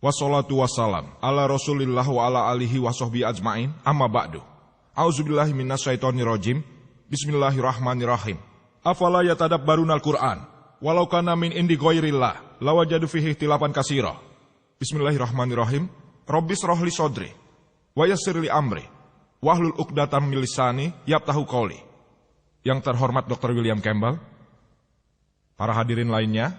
Wassalatu wassalam ala Rasulillah wa ala alihi wa sahbihi ajmain. Amma ba'du. A'udzubillahi minasyaitonirrajim. Bismillahirrahmanirrahim. Afala yatadabbarunal Qur'an walau kana min indi ghairillah lawajadu fihi ikhtilafan katsira. Bismillahirrahmanirrahim. Rabbis rohli sodri wa yassir li amri wahlul 'uqdatam min lisani yafqahu qawli. Yang terhormat Dr. William Campbell, para hadirin lainnya,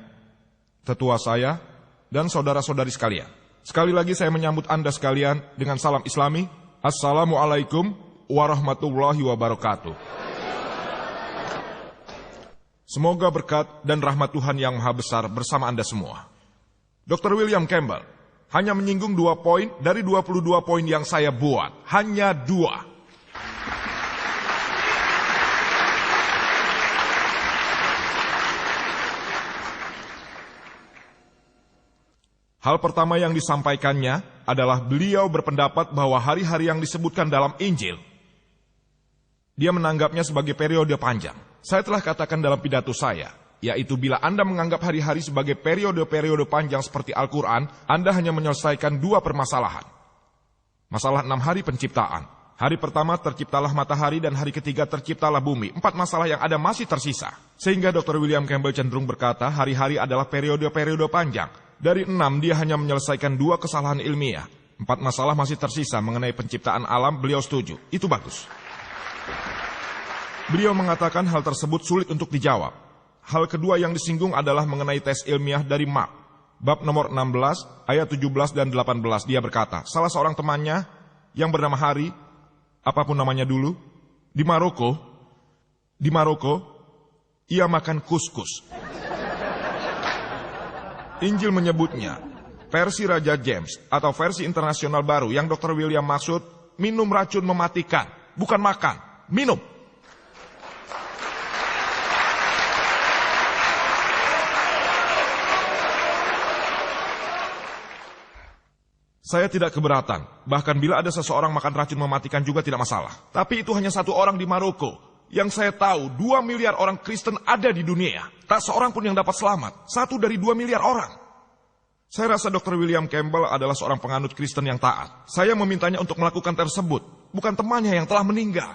tetua saya, dan saudara-saudari sekalian. Sekali lagi saya menyambut Anda sekalian dengan salam Islami. Assalamualaikum warahmatullahi wabarakatuh. Semoga berkat dan rahmat Tuhan yang Maha Besar bersama Anda semua. Dr. William Campbell hanya menyinggung 2 poin dari 22 poin yang saya buat. Hanya 2. Hal pertama yang disampaikannya adalah beliau berpendapat bahwa hari-hari yang disebutkan dalam Injil, dia menanggapnya sebagai periode panjang. Saya telah katakan dalam pidato saya, yaitu bila Anda menganggap hari-hari sebagai periode-periode panjang seperti Al-Quran, Anda hanya menyelesaikan 2 permasalahan. Masalah 6 hari penciptaan. Hari pertama terciptalah matahari dan hari ketiga terciptalah bumi. 4 masalah yang ada masih tersisa. Sehingga Dr. William Campbell cenderung berkata hari-hari adalah periode-periode panjang. Dari 6 dia hanya menyelesaikan 2 kesalahan ilmiah. 4 masalah masih tersisa mengenai penciptaan alam, beliau setuju. Itu bagus. Beliau mengatakan hal tersebut sulit untuk dijawab. Hal kedua yang disinggung adalah mengenai tes ilmiah dari Mark. Bab nomor 16, ayat 17 dan 18, dia berkata, salah seorang temannya yang bernama Hari, apapun namanya dulu, di Maroko, ia makan kuskus. Injil menyebutnya, versi Raja James atau versi internasional baru yang Dr. William maksud, minum racun mematikan, bukan makan, minum. Saya tidak keberatan, bahkan bila ada seseorang makan racun mematikan juga tidak masalah. Tapi itu hanya 1 orang di Maroko. Yang saya tahu, 2 miliar orang Kristen ada di dunia. Tak seorang pun yang dapat selamat. 1 dari 2 miliar orang. Saya rasa Dr. William Campbell adalah seorang penganut Kristen yang taat. Saya memintanya untuk melakukan tersebut, bukan temannya yang telah meninggal.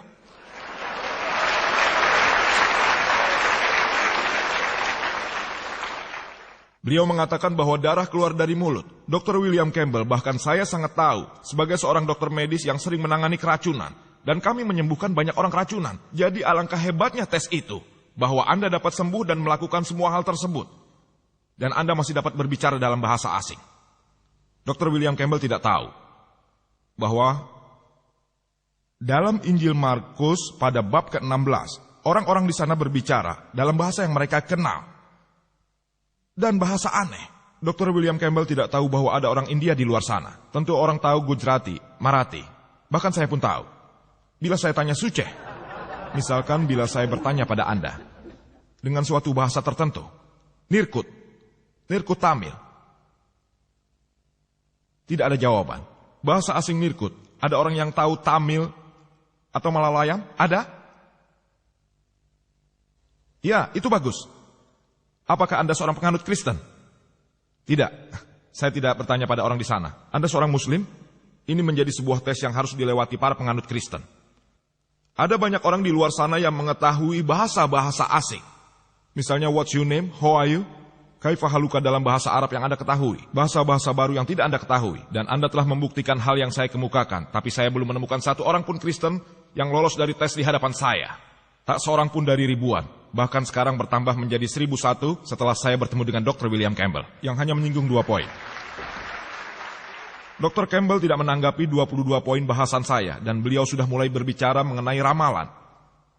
Beliau mengatakan bahwa darah keluar dari mulut. Dr. William Campbell, bahkan saya sangat tahu, sebagai seorang dokter medis yang sering menangani keracunan, dan kami menyembuhkan banyak orang keracunan. Jadi alangkah hebatnya tes itu, bahwa Anda dapat sembuh dan melakukan semua hal tersebut. Dan Anda masih dapat berbicara dalam bahasa asing. Dr. William Campbell tidak tahu, bahwa dalam Injil Markus pada bab ke-16, orang-orang di sana berbicara dalam bahasa yang mereka kenal. Dan bahasa aneh. Dr. William Campbell tidak tahu bahwa ada orang India di luar sana. Tentu orang tahu Gujarati, Marathi. Bahkan saya pun tahu. Bila saya tanya Suceh, misalkan bila saya bertanya pada Anda, dengan suatu bahasa tertentu, Nirkut Tamil, tidak ada jawaban. Bahasa asing Nirkut, ada orang yang tahu Tamil atau Malalayam? Ada? Ya, itu bagus. Apakah Anda seorang penganut Kristen? Tidak, saya tidak bertanya pada orang di sana. Anda seorang Muslim? Ini menjadi sebuah tes yang harus dilewati para penganut Kristen. Ada banyak orang di luar sana yang mengetahui bahasa-bahasa asing. Misalnya, what's your name? How are you? Kaifa haluka dalam bahasa Arab yang Anda ketahui. Bahasa-bahasa baru yang tidak Anda ketahui. Dan Anda telah membuktikan hal yang saya kemukakan. Tapi saya belum menemukan 1 orang pun Kristen yang lolos dari tes di hadapan saya. Tak seorang pun dari ribuan. Bahkan sekarang bertambah menjadi 1001 setelah saya bertemu dengan Dr. William Campbell. Yang hanya menyinggung 2 poin. Dr. Campbell tidak menanggapi 22 poin bahasan saya. Dan beliau sudah mulai berbicara mengenai ramalan.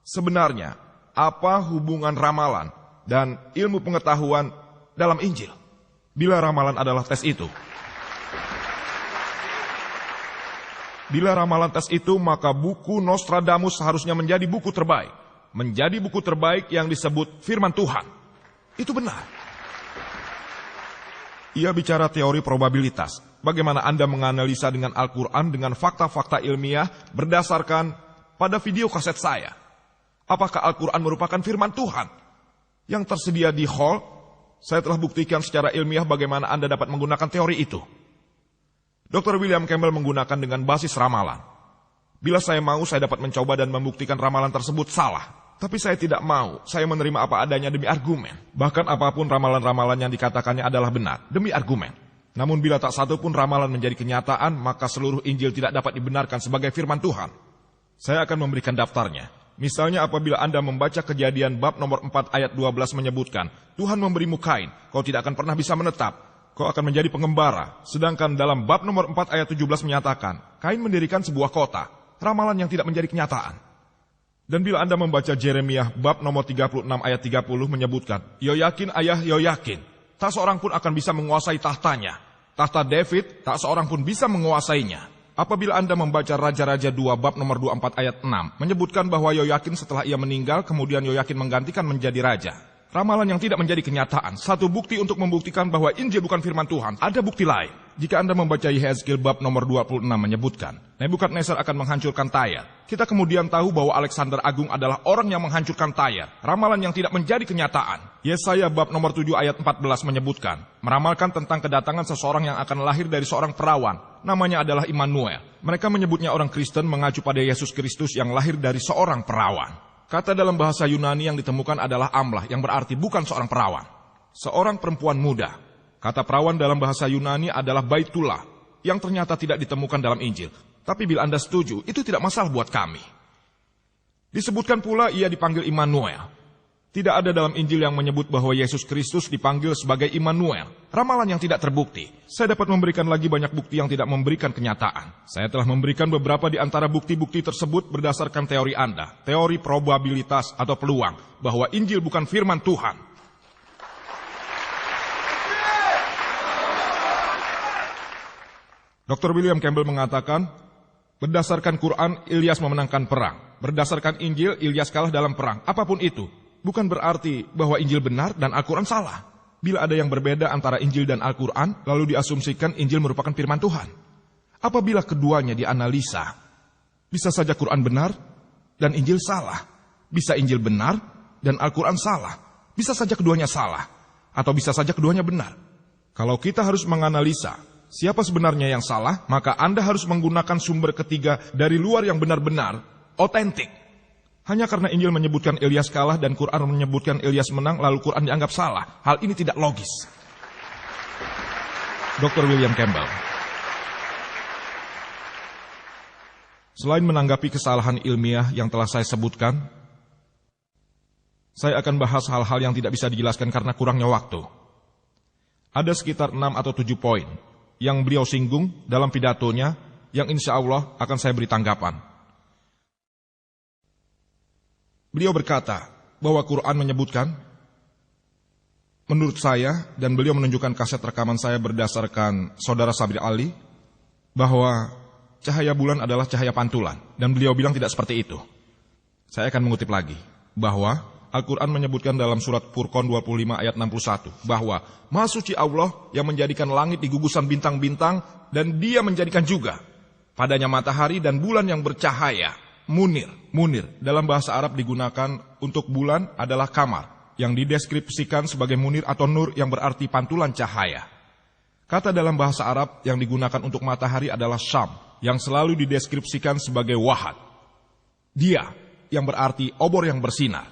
Sebenarnya, apa hubungan ramalan dan ilmu pengetahuan dalam Injil? Bila ramalan adalah tes itu. Bila ramalan tes itu, maka buku Nostradamus seharusnya menjadi buku terbaik. Menjadi buku terbaik yang disebut firman Tuhan. Itu benar. Ia bicara teori probabilitas. Bagaimana Anda menganalisa dengan Al-Quran dengan fakta-fakta ilmiah berdasarkan pada video kaset saya. Apakah Al-Quran merupakan firman Tuhan yang tersedia di hall? Saya telah buktikan secara ilmiah bagaimana Anda dapat menggunakan teori itu. Dr. William Campbell menggunakan dengan basis ramalan. Bila saya mau, saya dapat mencoba dan membuktikan ramalan tersebut salah. Tapi saya tidak mau, saya menerima apa adanya demi argumen. Bahkan apapun ramalan-ramalan yang dikatakannya adalah benar, demi argumen. Namun bila tak satu pun ramalan menjadi kenyataan, maka seluruh Injil tidak dapat dibenarkan sebagai firman Tuhan. Saya akan memberikan daftarnya. Misalnya apabila Anda membaca Kejadian bab nomor 4 ayat 12 menyebutkan, Tuhan memberimu kain, kau tidak akan pernah bisa menetap. Kau akan menjadi pengembara. Sedangkan dalam bab nomor 4 ayat 17 menyatakan, Kain mendirikan sebuah kota. Ramalan yang tidak menjadi kenyataan. Dan bila Anda membaca Yeremia bab nomor 36 ayat 30 menyebutkan, Yoyakin ayah Yoyakin, tak seorang pun akan bisa menguasai tahtanya. Tahta David, tak seorang pun bisa menguasainya. Apabila Anda membaca Raja-Raja 2 bab nomor 24 ayat 6, menyebutkan bahwa Yoyakin setelah ia meninggal, kemudian Yoyakin menggantikan menjadi raja. Ramalan yang tidak menjadi kenyataan, satu bukti untuk membuktikan bahwa Injil bukan firman Tuhan, ada bukti lain. Jika Anda membaca Yehezkiel bab nomor 26 menyebutkan, Nebukadnezar akan menghancurkan Tyre. Kita kemudian tahu bahwa Alexander Agung adalah orang yang menghancurkan Tyre. Ramalan yang tidak menjadi kenyataan. Yesaya bab nomor 7 ayat 14 menyebutkan, meramalkan tentang kedatangan seseorang yang akan lahir dari seorang perawan. Namanya adalah Immanuel. Mereka menyebutnya orang Kristen mengacu pada Yesus Kristus yang lahir dari seorang perawan. Kata dalam bahasa Yunani yang ditemukan adalah amlah, yang berarti bukan seorang perawan. Seorang perempuan muda. Kata perawan dalam bahasa Yunani adalah baitullah, yang ternyata tidak ditemukan dalam Injil. Tapi bila Anda setuju, itu tidak masalah buat kami. Disebutkan pula ia dipanggil Immanuel. Tidak ada dalam Injil yang menyebut bahwa Yesus Kristus dipanggil sebagai Immanuel. Ramalan yang tidak terbukti. Saya dapat memberikan lagi banyak bukti yang tidak memberikan kenyataan. Saya telah memberikan beberapa di antara bukti-bukti tersebut berdasarkan teori Anda. Teori probabilitas atau peluang. Bahwa Injil bukan firman Tuhan. Dr. William Campbell mengatakan, berdasarkan Quran, Ilyas memenangkan perang. Berdasarkan Injil, Ilyas kalah dalam perang. Apapun itu. Bukan berarti bahwa Injil benar dan Al-Quran salah. Bila ada yang berbeda antara Injil dan Al-Quran, lalu diasumsikan Injil merupakan firman Tuhan. Apabila keduanya dianalisa, bisa saja Quran benar dan Injil salah. Bisa Injil benar dan Al-Quran salah. Bisa saja keduanya salah. Atau bisa saja keduanya benar. Kalau kita harus menganalisa siapa sebenarnya yang salah, maka Anda harus menggunakan sumber ketiga dari luar yang benar-benar otentik. Hanya karena Injil menyebutkan Ilyas kalah dan Quran menyebutkan Ilyas menang, lalu Quran dianggap salah. Hal ini tidak logis. Dr. William Campbell. Selain menanggapi kesalahan ilmiah yang telah saya sebutkan, saya akan bahas hal-hal yang tidak bisa dijelaskan karena kurangnya waktu. Ada sekitar 6 atau 7 poin yang beliau singgung dalam pidatonya yang insya Allah akan saya beri tanggapan. Beliau berkata bahwa Quran menyebutkan, menurut saya, dan beliau menunjukkan kaset rekaman saya berdasarkan saudara Sabri Ali, bahwa cahaya bulan adalah cahaya pantulan, dan beliau bilang tidak seperti itu. Saya akan mengutip lagi, bahwa Al-Quran menyebutkan dalam surat Furqan 25 ayat 61, bahwa Maha Suci Allah yang menjadikan langit di gugusan bintang-bintang, dan dia menjadikan juga padanya matahari dan bulan yang bercahaya. Munir dalam bahasa Arab digunakan untuk bulan adalah kamar, yang dideskripsikan sebagai munir atau nur yang berarti pantulan cahaya. Kata dalam bahasa Arab yang digunakan untuk matahari adalah syam, yang selalu dideskripsikan sebagai wahad. Dia yang berarti obor yang bersinar.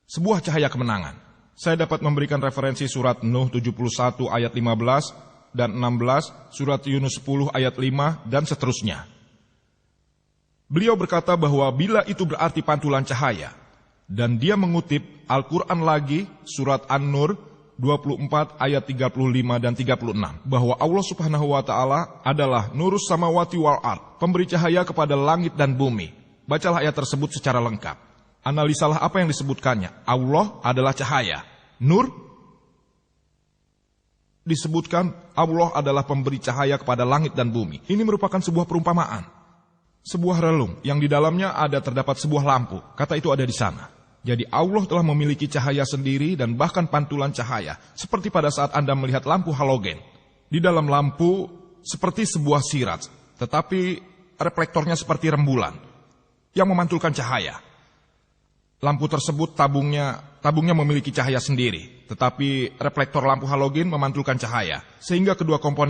Sebuah cahaya kemenangan. Saya dapat memberikan referensi surat Nuh 71 ayat 15 dan 16, surat Yunus 10 ayat 5, dan seterusnya. Beliau berkata bahwa bila itu berarti pantulan cahaya, dan dia mengutip Al-Quran lagi, surat An-Nur 24 ayat 35 dan 36, bahwa Allah Subhanahu wa Ta'ala adalah Nurus Samawati wal Ard, pemberi cahaya kepada langit dan bumi. Bacalah ayat tersebut secara lengkap. Analisalah apa yang disebutkannya. Allah adalah cahaya. Nur disebutkan Allah adalah pemberi cahaya kepada langit dan bumi. Ini merupakan sebuah perumpamaan. Sebuah relung yang di dalamnya terdapat sebuah lampu. Kata itu ada di sana. Jadi Allah telah memiliki cahaya sendiri dan bahkan pantulan cahaya. Seperti pada saat Anda melihat lampu halogen. Di dalam lampu seperti sebuah siraj. Tetapi reflektornya seperti rembulan yang memantulkan cahaya. Lampu tersebut tabungnya memiliki cahaya sendiri. Tetapi reflektor lampu halogen memantulkan cahaya. Sehingga kedua komponen